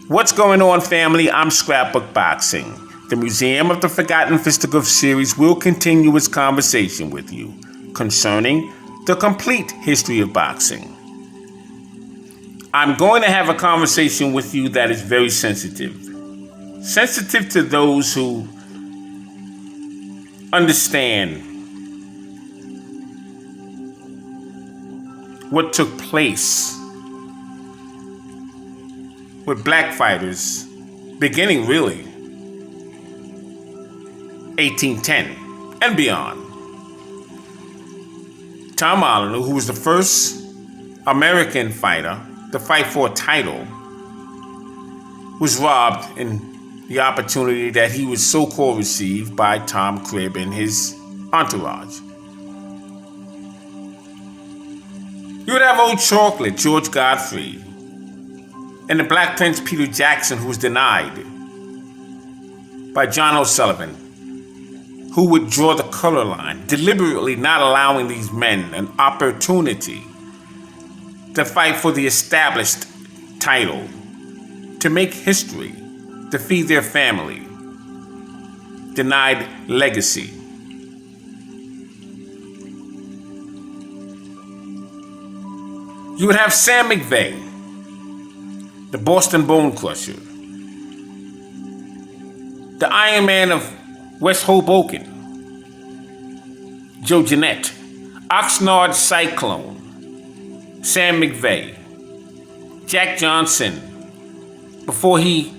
What's going on, family? I'm Scrapbook Boxing. The Museum of the Forgotten Fisticuffs series will continue its conversation with you concerning the complete history of boxing. I'm going to have a conversation with you that is very sensitive. Sensitive to those who understand what took place with black fighters beginning really 1810 and beyond. Tom Oliver, who was the first American fighter to fight for a title, was robbed in the opportunity that he was so-called received by Tom Cribb and his entourage. You would have Old Chocolate, George Godfrey, and the Black Prince Peter Jackson, who was denied by John O'Sullivan, who would draw the color line, deliberately not allowing these men an opportunity to fight for the established title, to make history, to feed their family, denied legacy. You would have Sam McVeigh, the Boston Bone Crusher, the Iron Man of West Hoboken, Joe Jeanette, Oxnard Cyclone, Sam McVeigh, Jack Johnson, before he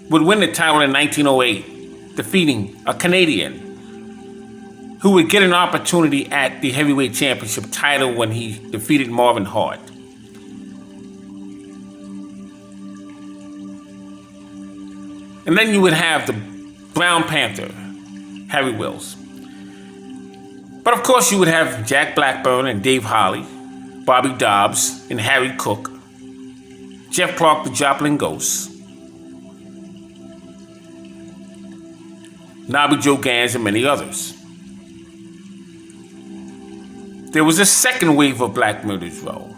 would win the title in 1908, defeating a Canadian who would get an opportunity at the heavyweight championship title when he defeated Marvin Hart. And then you would have the Brown Panther, Harry Wills. But of course you would have Jack Blackburn and Dave Holly, Bobby Dobbs and Harry Cook, Jeff Clark the Joplin Ghost, Nobby Joe Gans, and many others. There was a second wave of Black Murdersrow.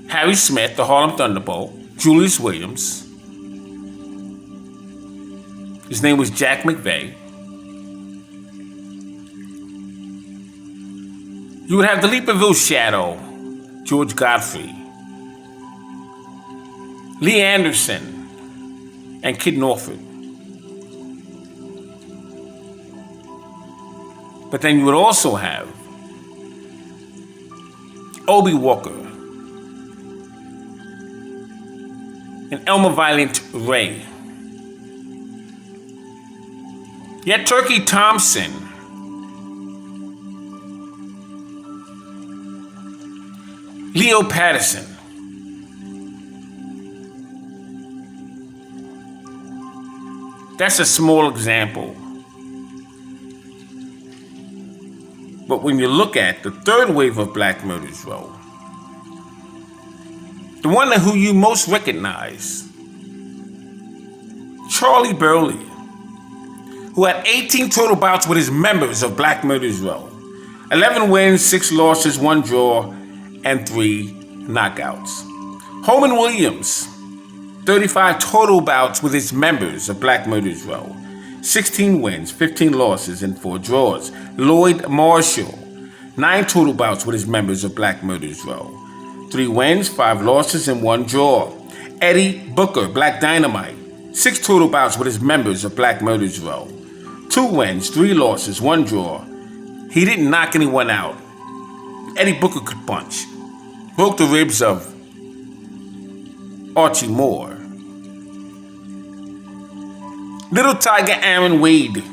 Harry Smith, the Harlem Thunderbolt, Julius Williams. His name was Jack McVeigh. You would have the Leaperville Shadow, George Godfrey, Lee Anderson, and Kid Norfolk. But then you would also have Obie Walker and Elmer Valiant Ray. Yet Turkey Thompson, Leo Patterson, that's a small example. But when you look at the third wave of Black Murdersrow, the one who you most recognize, Charlie Burley, who had 18 total bouts with his members of Black Murdersrow. 11 wins, 6 losses, 1 draw, and 3 knockouts. Holman Williams, 35 total bouts with his members of Black Murdersrow. 16 wins, 15 losses, and 4 draws. Lloyd Marshall, 9 total bouts with his members of Black Murdersrow. 3 wins, 5 losses, and 1 draw. Eddie Booker, Black Dynamite, 6 total bouts with his members of Black Murdersrow. 2 wins, 3 losses, 1 draw. He didn't knock anyone out. Eddie Booker could punch. Broke the ribs of Archie Moore. Little Tiger Aaron Wade,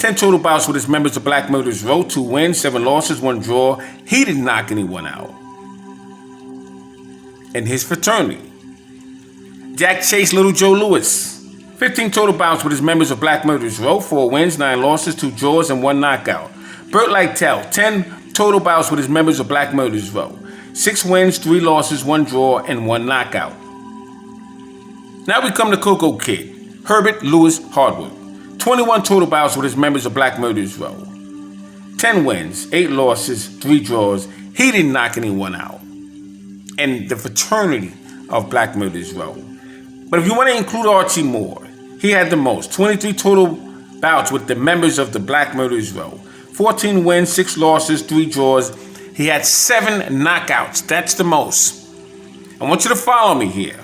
10 total bouts with his members of Black Murdersrow. 2 wins, 7 losses, 1 draw. He didn't knock anyone out. In his fraternity, Jack Chase, Little Joe Lewis, 15 total bouts with his members of Black Murdersrow, 4 wins, 9 losses, 2 draws, and 1 knockout. Burt Lytell, 10 total bouts with his members of Black Murdersrow, 6 wins, 3 losses, 1 draw, and 1 knockout. Now we come to Coco Kid, Herbert Lewis Hardwood, 21 total bouts with his members of Black Murdersrow, 10 wins, 8 losses, 3 draws. He didn't knock anyone out. And the fraternity of Black Murderers Row. But if you want to include Archie Moore, he had the most. 23 total bouts with the members of the Black Murderers Row. 14 wins, 6 losses, 3 draws. He had 7 knockouts. That's the most. I want you to follow me here.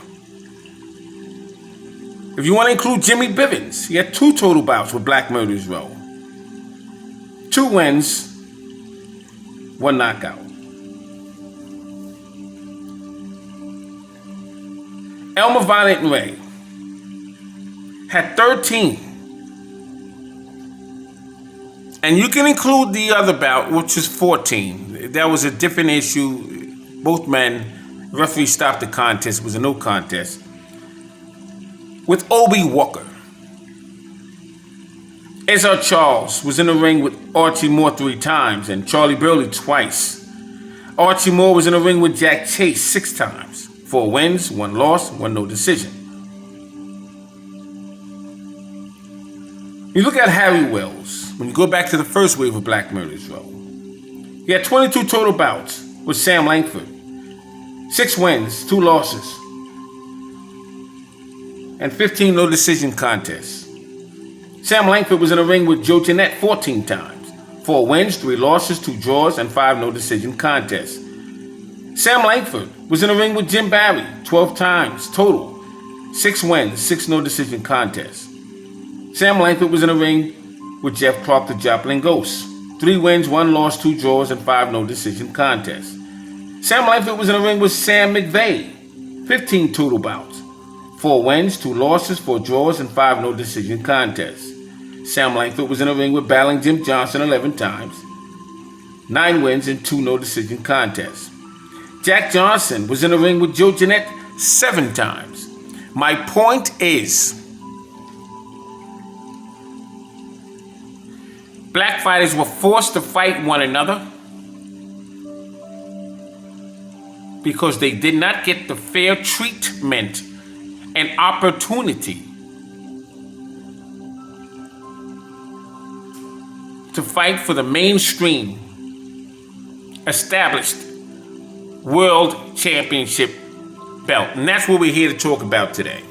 If you want to include Jimmy Bivens, he had 2 total bouts with Black Murderers Row. 2 wins, 1 knockout. Elmer Valiant Ray had 13. And you can include the other bout, which is 14. That was a different issue. Both men, referee stopped the contest. It was a no contest. With Obie Walker. Ezra Charles was in the ring with Archie Moore 3 times and Charlie Burley twice. Archie Moore was in the ring with Jack Chase 6 times. 4 wins, 1 loss, 1 no decision. You look at Harry Wells, when you go back to the first wave of Black Murderers Row. He had 22 total bouts with Sam Langford. 6 wins, 2 losses, and 15 no decision contests. Sam Langford was in the ring with Joe Jeanette 14 times. 4 wins, 3 losses, 2 draws, and 5 no decision contests. Sam Langford was in the ring with Jim Barry 12 times total. 6 wins, 6 no decision contests. Sam Langford was in the ring with Jeff Clark, the Joplin Ghost. 3 wins, 1 loss, 2 draws, and 5 no decision contests. Sam Langford was in the ring with Sam McVeigh. 15 total bouts. 4 wins, 2 losses, 4 draws, and 5 no decision contests. Sam Langford was in the ring with battling Jim Johnson 11 times. 9 wins and 2 no decision contests. Jack Johnson was in the ring with Joe Jeanette 7 times. My point is, Black fighters were forced to fight one another because they did not get the fair treatment and opportunity to fight for the mainstream established world championship belt. And that's what we're here to talk about today.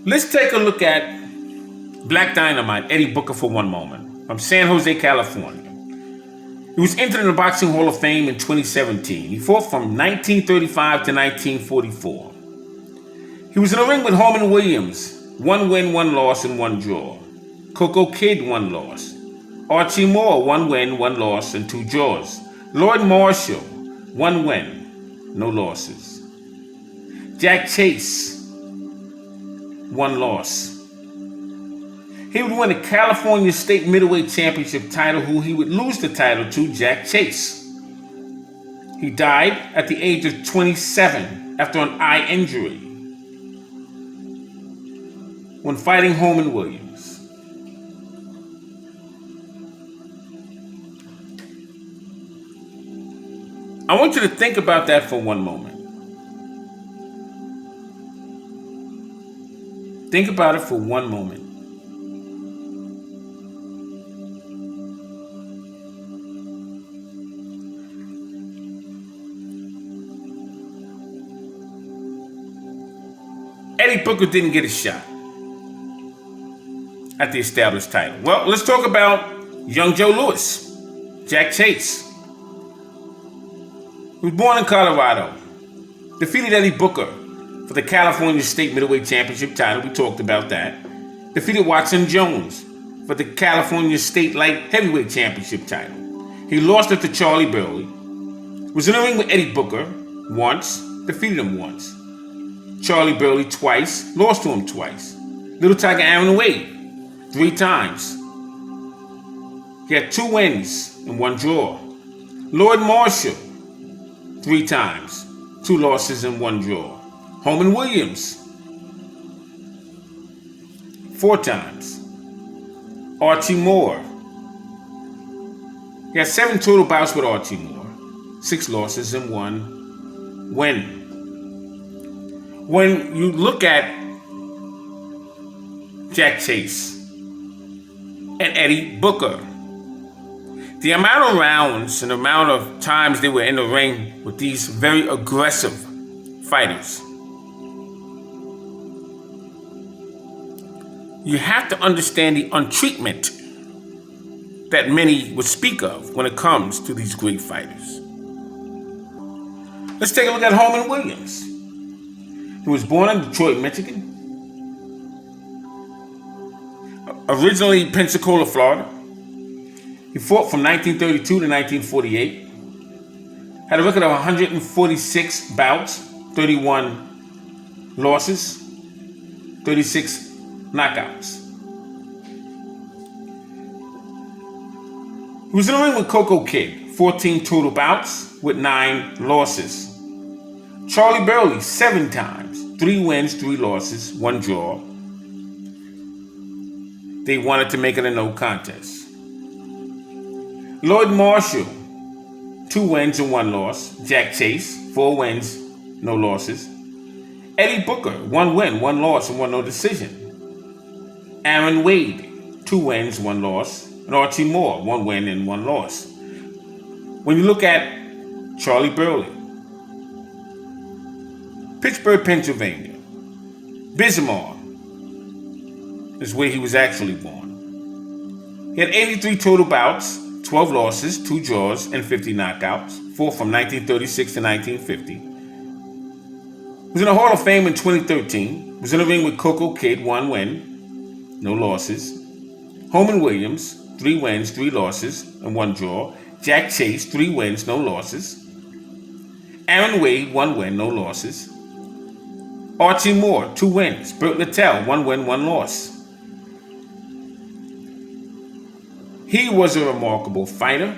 Let's take a look at Black Dynamite, Eddie Booker, for one moment, from San Jose, California. He was entered in the Boxing Hall of Fame in 2017. He fought from 1935 to 1944. He was in the ring with Holman Williams, 1 win, 1 loss, and 1 draw. Coco Kidd, 1 loss. Archie Moore, 1 win, 1 loss, and 2 draws. Lloyd Marshall, 1 win, no losses. Jack Chase, 1 loss. He would win the California State Middleweight Championship title, who he would lose the title to Jack Chase. He died at the age of 27 after an eye injury when fighting Holman Williams. I want you to think about that for one moment. Think about it for one moment. Eddie Booker didn't get a shot at the established title. Well, let's talk about young Joe Louis, Jack Chase. He was born in Colorado, defeated Eddie Booker for the California State Middleweight Championship title. We talked about that. Defeated Watson Jones for the California State Light Heavyweight Championship title. He lost it to Charlie Burley. Was in the ring with Eddie Booker once, defeated him once. Charlie Burley twice, lost to him twice. Little Tiger Aaron Wade 3 times. He had 2 wins and 1 draw. Lloyd Marshall 3 times, 2 losses and 1 draw. Holman Williams 4 times. Archie Moore. He had 7 total bouts with Archie Moore, 6 losses and 1 win. When you look at Jack Chase and Eddie Booker, The amount of rounds and the amount of times they were in the ring with these very aggressive fighters, you have to understand the untreatment that many would speak of when it comes to these great fighters. Let's take a look at Holman Williams. He was born in Detroit, Michigan. Originally Pensacola, Florida. He fought from 1932 to 1948. Had a record of 146 bouts, 31 losses, 36 knockouts. He was in the ring with Coco Kid, 14 total bouts with 9 losses. Charlie Burley, 7 times, 3 wins, 3 losses, 1 draw. They wanted to make it a no contest. Lloyd Marshall, 2 wins and 1 loss. Jack Chase, 4 wins, no losses. Eddie Booker, 1 win, 1 loss, and 1 no decision. Aaron Wade, 2 wins, 1 loss. And Archie Moore, 1 win and 1 loss. When you look at Charlie Burley, Pittsburgh, Pennsylvania, Bismarck is where he was actually born. He had 83 total bouts, 12 losses, 2 draws, and 50 knockouts, 4 from 1936 to 1950. He was in the Hall of Fame in 2013. Was in the ring with Coco Kid, 1 win, no losses. Holman Williams, 3 wins, 3 losses, and 1 draw. Jack Chase, 3 wins, no losses. Aaron Wade, 1 win, no losses. Archie Moore, 2 wins. Burt Littell, 1 win, 1 loss. He was a remarkable fighter.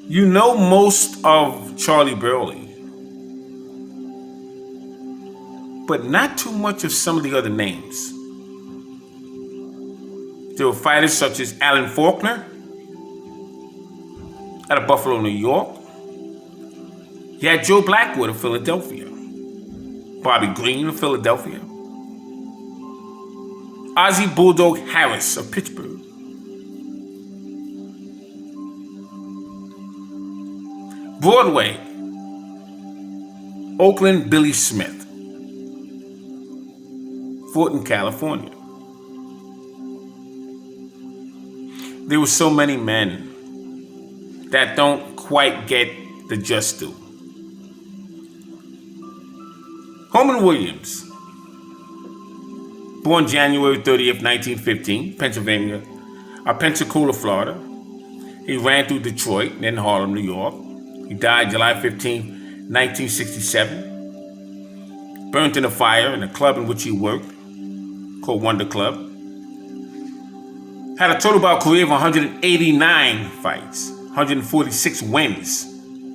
You know most of Charlie Burley, but not too much of some of the other names. There were fighters such as Alan Faulkner out of Buffalo, New York. You had Joe Blackwood of Philadelphia. Bobby Green of Philadelphia. Ozzie Bulldog Harris of Pittsburgh. Broadway, Oakland Billy Smith. Fought in California. There were so many men that don't quite get the just due. Holman Williams, born January 30th, 1915, Pensacola, Florida. He ran through Detroit, then Harlem, New York. He died July 15th, 1967. Burnt in a fire in a club in which he worked, called Wonder Club. Had a total bout career of 189 fights, 146 wins,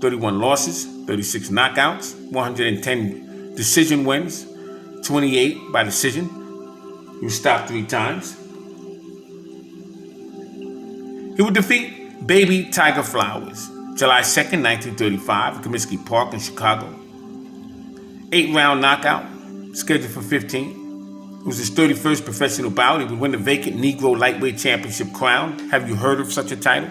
31 losses, 36 knockouts, 110 decision wins, 28 by decision. He was stopped 3 times. He would defeat Baby Tiger Flowers, July 2nd, 1935, at Comiskey Park in Chicago. 8-round knockout, scheduled for 15. It was his 31st professional bout. He would win the vacant Negro Lightweight Championship crown. Have you heard of such a title?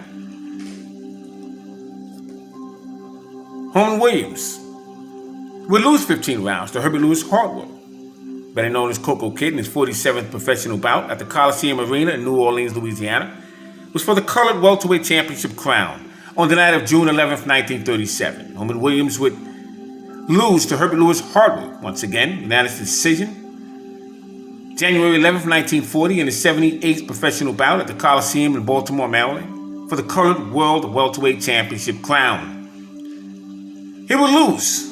Holman Williams would lose 15 rounds to Herbert Lewis Hartwell, better known as Coco Kid, in his 47th professional bout at the Coliseum Arena in New Orleans, Louisiana. It was for the colored welterweight championship crown on the night of June 11th, 1937. Holman Williams would lose to Herbert Lewis Hartwell once again, unanimous decision. January 11th, 1940, in his 78th professional bout at the Coliseum in Baltimore, Maryland, for the colored world welterweight championship crown. He would lose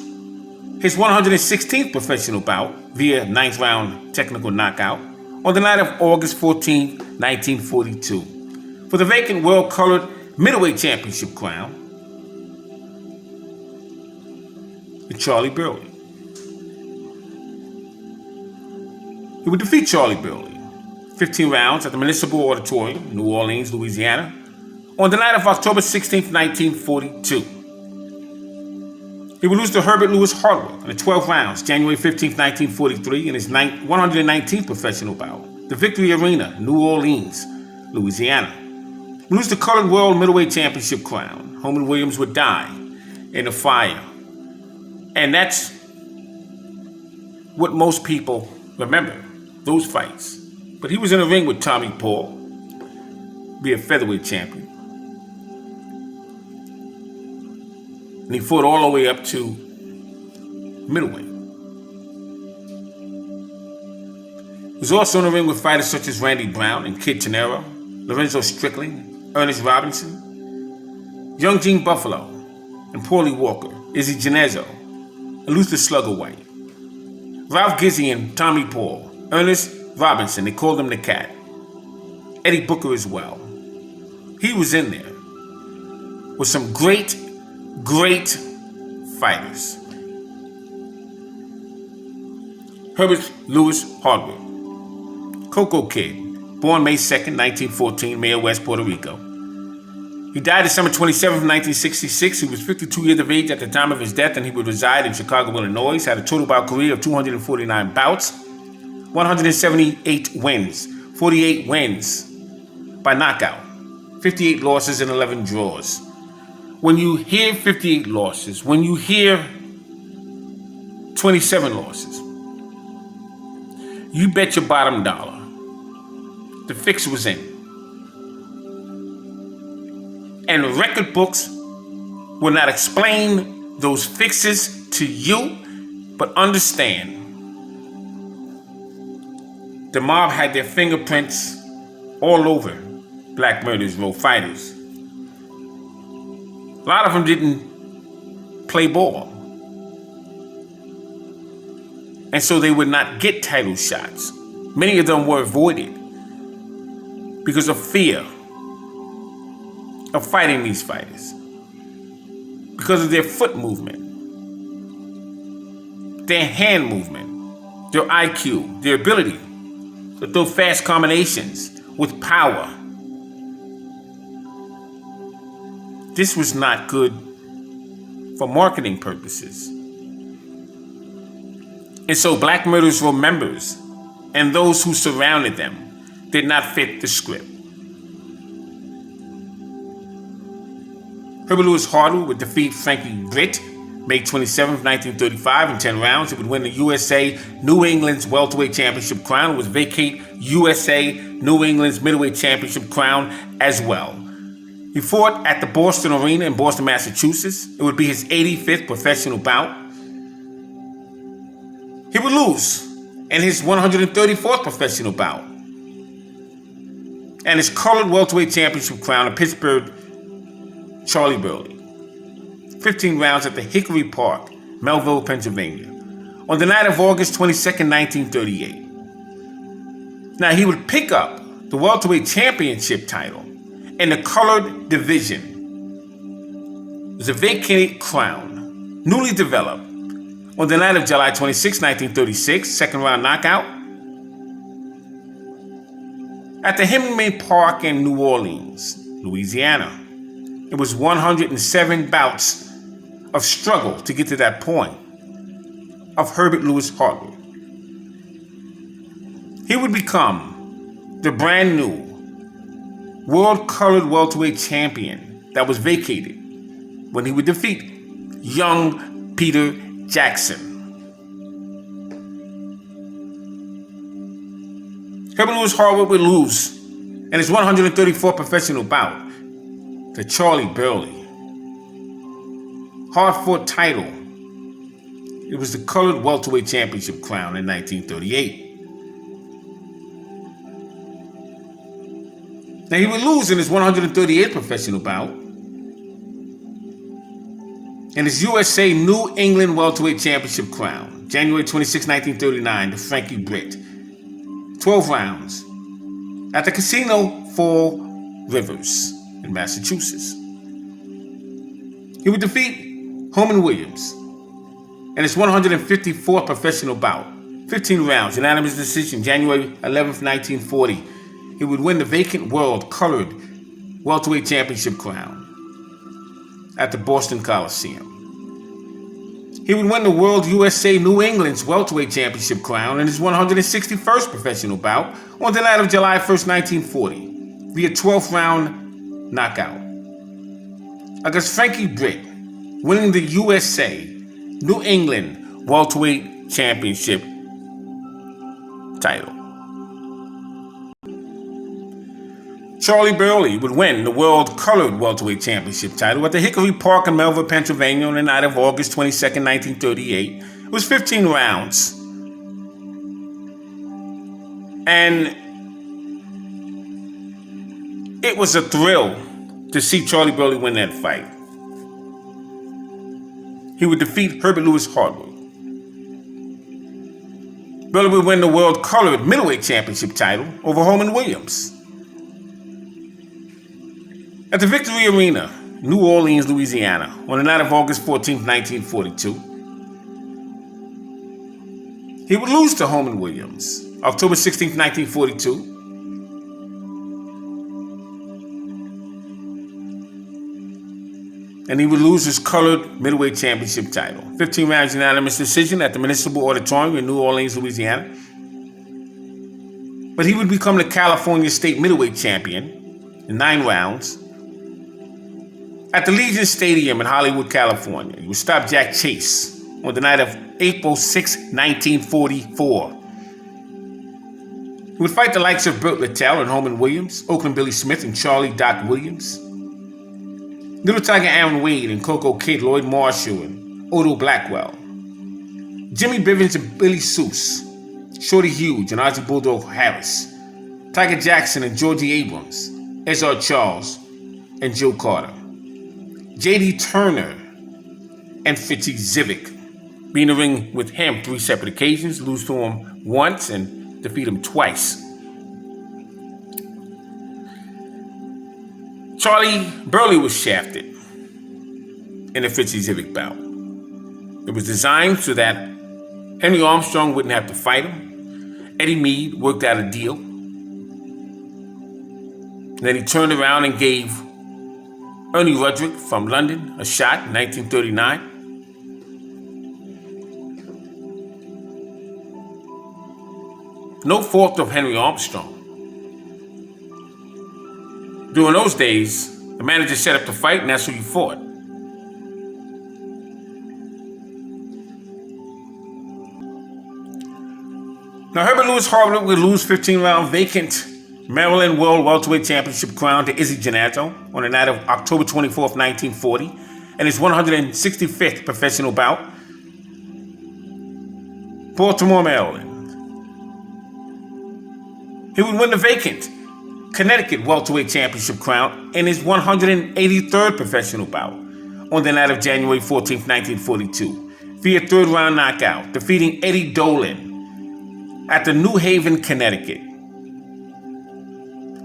his 116th professional bout via 9th round technical knockout on the night of August 14th, 1942, for the vacant world colored middleweight championship crown with Charlie Burley. He would defeat Charlie Burley 15 rounds at the Municipal Auditorium, New Orleans, Louisiana, on the night of October 16th, 1942. He would lose to Herbert Lewis Hartwell in the 12 rounds, January 15th, 1943, in his 119th professional bout the Victory Arena, New Orleans, Louisiana. Lose the Colored World Middleweight Championship crown. Holman Williams would die in a fire. And that's what most people remember, those fights. But he was in the ring with Tommy Paul, be a featherweight champion. And he fought all the way up to middleweight. He was also in the ring with fighters such as Randy Brown and Kid Tenero, Lorenzo Strickland, Ernest Robinson, Young Gene Buffalo, and Paulie Walker, Izzy Genezzo, and Luther Slugger White. Ralph Gizzi and Tommy Paul, Ernest Robinson, they called him the Cat. Eddie Booker as well. He was in there with some great fighters. Herbert Lewis Hardwood, Coco Kid, born May 2nd, 1914, Mayo West, Puerto Rico. He died December 27th, 1966. He was 52 years of age at the time of his death, and he would reside in Chicago, Illinois. He had a total bout career of 249 bouts, 178 wins, 48 wins by knockout, 58 losses and 11 draws. When you hear 58 losses, when you hear 27 losses, you bet your bottom dollar the fix was in. And the record books will not explain those fixes to you, but understand the mob had their fingerprints all over Black Murdersrow fighters. A lot of them didn't play ball. And so they would not get title shots. Many of them were avoided because of fear of fighting these fighters. Because of their foot movement, their hand movement, their IQ, their ability to throw fast combinations with power. This was not good for marketing purposes. And so Black Murdersrow members and those who surrounded them did not fit the script. Herbert Lewis Hardwood would defeat Frankie Britt May 27, 1935 in 10 rounds. He would win the USA New England's welterweight championship crown. It would vacate USA New England's middleweight championship crown as well. He fought at the Boston Arena in Boston, Massachusetts. It would be his 85th professional bout. He would lose in his 134th professional bout. And his colored welterweight championship crown in Pittsburgh, Charlie Burley. 15 rounds at the Hickory Park, Melville, Pennsylvania, on the night of August 22nd, 1938. Now, he would pick up the welterweight championship title in the colored division. It was a vacated crown, newly developed, on the night of July 26, 1936, second round knockout, at the Henry Park in New Orleans, Louisiana. It was 107 bouts of struggle to get to that point of Herbert Lewis Hardwood. He would become the brand new world colored welterweight champion that was vacated when he would defeat young Peter Jackson. Herbert Lewis Hardwood would lose in his 134th professional bout to Charlie Burley. Hard-fought title. It was the colored welterweight championship crown in 1938. Now, he would lose in his 138th professional bout in his USA New England welterweight championship crown, January 26, 1939, to Frankie Britt. 12 rounds at the Casino Fall Rivers in Massachusetts. He would defeat Holman Williams in his 154th professional bout, 15 rounds, unanimous decision, January 11th, 1940. He would win the vacant world colored welterweight championship crown at the Boston Coliseum. He would win the World USA New England's welterweight championship crown in his 161st professional bout on the night of July 1st, 1940, via 12th round knockout against Frankie Britt, winning the USA New England welterweight championship title. Charlie Burley would win the World Colored Welterweight Championship title at the Hickory Park in Melville, Pennsylvania on the night of August 22nd, 1938. It was 15 rounds. And it was a thrill to see Charlie Burley win that fight. He would defeat Herbert Lewis Hartwood. Burley would win the World Colored Middleweight Championship title over Holman Williams. At the Victory Arena, New Orleans, Louisiana, on the night of August 14, 1942, he would lose to Holman Williams. October 16, 1942, and he would lose his colored middleweight championship title. 15 rounds unanimous decision at the Municipal Auditorium in New Orleans, Louisiana. But he would become the California State middleweight champion in 9 rounds at the Legion Stadium in Hollywood, California. He would stop Jack Chase on the night of April 6, 1944. He would fight the likes of Burt Littell and Holman Williams, Oakland Billy Smith and Charlie Doc Williams, Little Tiger Aaron Wade and Coco Kid, Lloyd Marshall and Odo Blackwell, Jimmy Bivens and Billy Seuss, Shorty Hughes and Ozzie Bulldog Harris, Tiger Jackson and Georgie Abrams, S.R. Charles and Joe Carter, J.D. Turner and Fitzy Zivic, be in the ring with him 3 separate occasions, lose to him once and defeat him twice. Charlie Burley was shafted in the Fitzy Zivic bout. It was designed so that Henry Armstrong wouldn't have to fight him. Eddie Mead worked out a deal. And then he turned around and gave Ernie Rudrick from London a shot in 1939. No fault of Henry Armstrong. During those days, the manager set up the fight and that's who you fought. Now, Herbert Lewis Hartwood would lose 15-round vacant Maryland World Welterweight Championship crown to Izzy Janazzo on the night of October 24th, 1940, and his 165th professional bout, Baltimore, Maryland. He would win the vacant Connecticut Welterweight Championship crown in his 183rd professional bout on the night of January 14th, 1942, via 3rd-round knockout, defeating Eddie Dolan at the New Haven, Connecticut.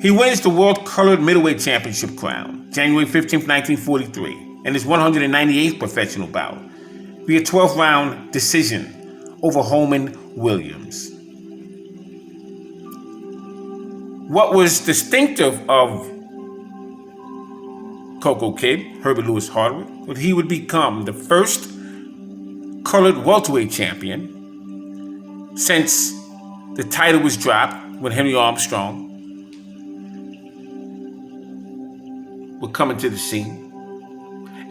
He wins the World Colored Middleweight Championship crown, January 15, 1943, in his 198th professional bout, via 12th-round decision over Holman Williams. What was distinctive of Coco Kid, Herbert Lewis Hartwood, was he would become the first colored welterweight champion since the title was dropped when Henry Armstrong would come into the scene,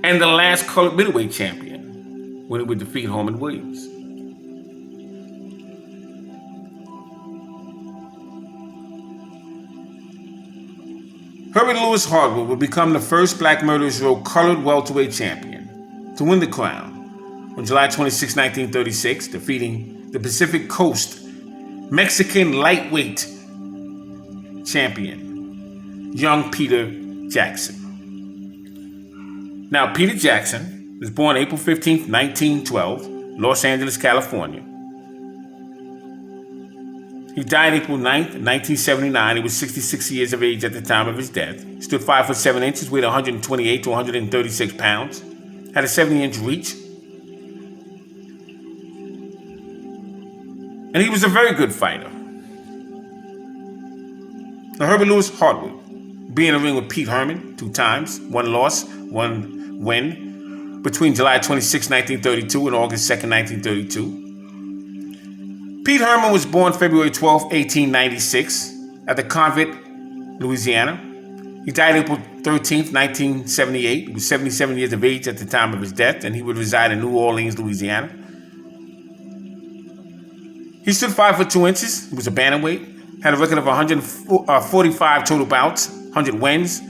and the last colored middleweight champion when he would defeat Holman Williams. Herbert Lewis Hartwood would become the first Black Murdersrow colored welterweight champion to win the crown on July 26, 1936, defeating the Pacific Coast Mexican lightweight champion, young Peter Jackson. Now, Peter Jackson was born April 15, 1912, Los Angeles, California. He died April 9th, 1979. He was 66 years of age at the time of his death. He stood 5 foot 7 inches, weighed 128 to 136 pounds, had a 70-inch reach. And he was a very good fighter. Now, Herbert Lewis Hartwood, being in the ring with Pete Herman 2 times, 1 loss, 1 win, between July 26, 1932 and August 2, 1932. Pete Herman was born February 12, 1896 at the Convict, Louisiana. He died April 13, 1978. He was 77 years of age at the time of his death, and he would reside in New Orleans, Louisiana. He stood 5 foot 2 inches. He was a bantamweight. Had a record of 145 total bouts, 100 wins,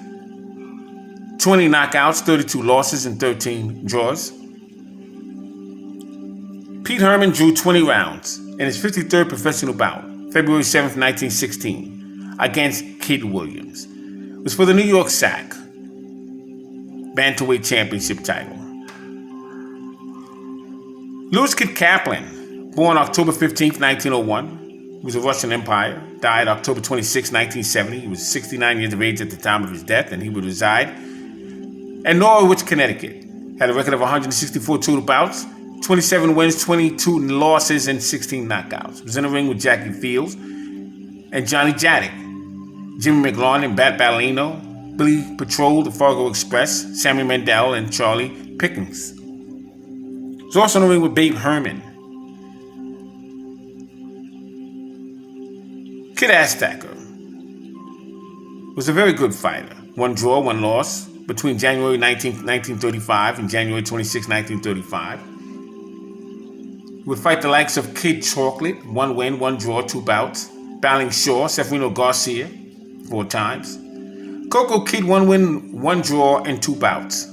20 knockouts, 32 losses, and 13 draws. Pete Herman drew 20 rounds in his 53rd professional bout, February 7, 1916, against Kid Williams. It was for the New York SAC Bantamweight Championship title. Louis Kid Kaplan, born October 15, 1901, he was a Russian Empire, died October 26, 1970. He was 69 years of age at the time of his death, and he would reside in Norwich, Connecticut. Had a record of 164 total bouts, 27 wins, 22 losses, and 16 knockouts. Was in the ring with Jackie Fields and Johnny Jaddick, Jimmy McLaughlin, Bat Ballino, Billy Patrol, the Fargo Express, Sammy Mendel, and Charlie Pickens. Was also in the ring with Babe Herman. Kid Astacker was a very good fighter. 1 draw, 1 loss between January 19, 1935 and January 26, 1935. He would fight the likes of Kid Chocolate, 1 win, 1 draw, 2 bouts. Battling Shaw, Severino Garcia, 4 times. Coco Kid, 1 win, 1 draw, and 2 bouts.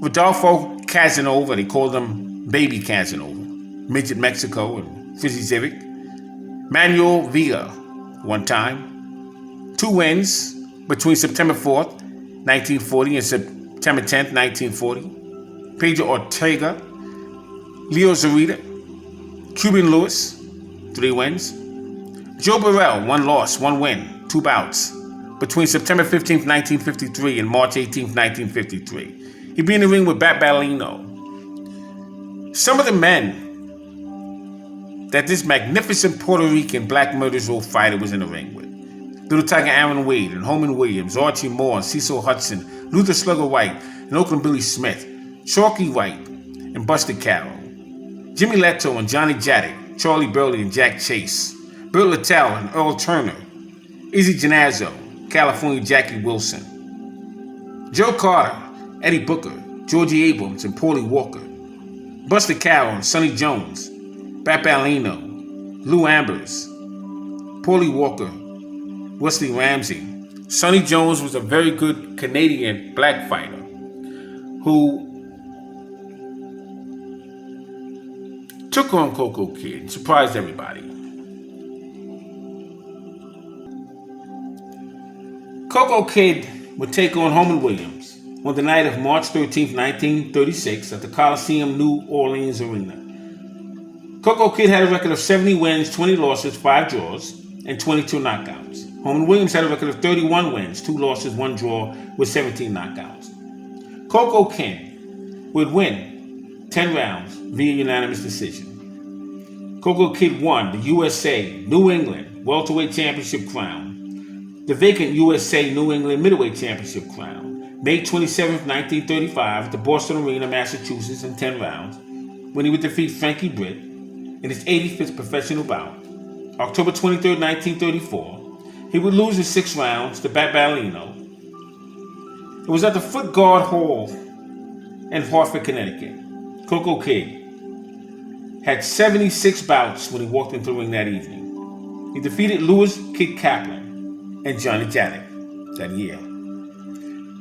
Rodolfo Casanova, they called him Baby Casanova. Midget Mexico and Fizzy Civic. Manuel Villa, 1 time. 2 wins between September 4th, 1940 and September 10th, 1940. Pedro Ortega, Leo Zarita, Cuban Lewis, 3 wins. Joe Burrell, 1 loss, 1 win, 2 bouts between September 15th, 1953 and March 18th, 1953. He'd be in the ring with Bat Ballino. Some of the men that this magnificent Puerto Rican Black Murdersrow fighter was in the ring with: Little Tiger Aaron Wade and Holman Williams, Archie Moore and Cecil Hudson, Luther Slugger White and Oakland Billy Smith, Chalky White and Buster Carroll, Jimmy Leto and Johnny Jaddick, Charlie Burley and Jack Chase, Burt Littell and Earl Turner, Izzy Genazzo, California Jackie Wilson, Joe Carter, Eddie Booker, Georgie Abrams and Paulie Walker, Buster Carroll and Sonny Jones, Bat Ballino, Lou Ambers, Paulie Walker, Wesley Ramsey. Sonny Jones was a very good Canadian black fighter who took on Coco Kid and surprised everybody. Coco Kid would take on Holman Williams on the night of March 13, 1936 at the Coliseum New Orleans Arena. Coco Kid had a record of 70 wins, 20 losses, 5 draws, and 22 knockouts. Holman Williams had a record of 31 wins, 2 losses, 1 draw, with 17 knockouts. Coco Kid would win 10 rounds via unanimous decision. Coco Kid won the USA New England Welterweight Championship crown, the vacant USA New England Middleweight Championship crown, May 27, 1935 at the Boston Arena, Massachusetts in 10 rounds, when he would defeat Frankie Britt in his 85th professional bout. October 23, 1934, he would lose in 6 rounds to Bat Ballino. It was at the Foot Guard Hall in Hartford, Connecticut. Coco Kid had 76 bouts when he walked into the ring that evening. He defeated Louis Kid Kaplan and Johnny Jaddick that year.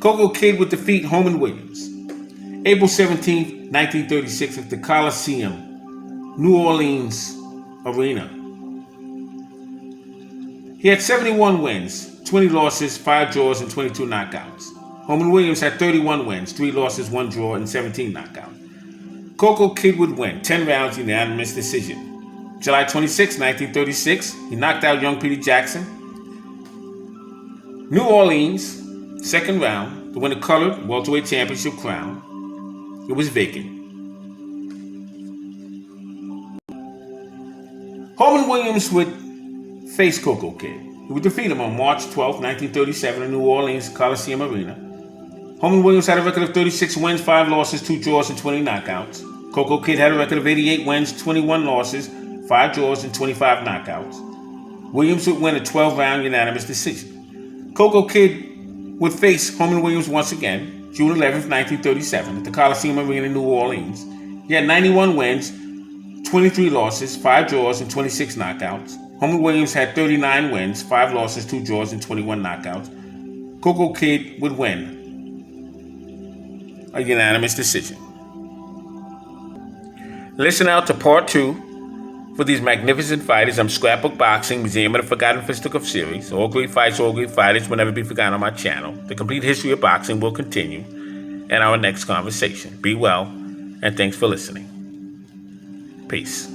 Coco Kid would defeat Holman Williams April 17, 1936 at the Coliseum, New Orleans Arena. He had 71 wins, 20 losses, 5 draws, and 22 knockouts. Holman Williams had 31 wins, 3 losses, 1 draw, and 17 knockouts. Coco Kid would win 10 rounds unanimous decision. July 26, 1936, he knocked out young Peter Jackson. New Orleans, 2nd round, to win the colored welterweight championship crown. It was vacant. Holman Williams would face Coco Kid. He would defeat him on March 12, 1937 in New Orleans Coliseum Arena. Holman Williams had a record of 36 wins, 5 losses, 2 draws, and 20 knockouts. Coco Kidd had a record of 88 wins, 21 losses, 5 draws, and 25 knockouts. Williams would win a 12-round unanimous decision. Coco Kidd would face Holman Williams once again, June 11, 1937, at the Coliseum Arena in New Orleans. He had 91 wins, 23 losses, 5 draws, and 26 knockouts. Holman Williams had 39 wins, 5 losses, 2 draws, and 21 knockouts. Coco Kidd would win a unanimous decision. Listen out to part 2 for these magnificent fighters. I'm Scrapbook Boxing, Museum of the Forgotten Fisticuff series. All great fights, all great fighters will never be forgotten on my channel. The complete history of boxing will continue in our next conversation. Be well, and thanks for listening. Peace.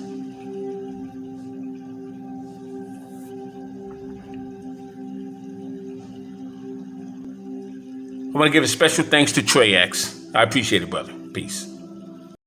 I want to give a special thanks to TraeX. I appreciate it, brother. Peace.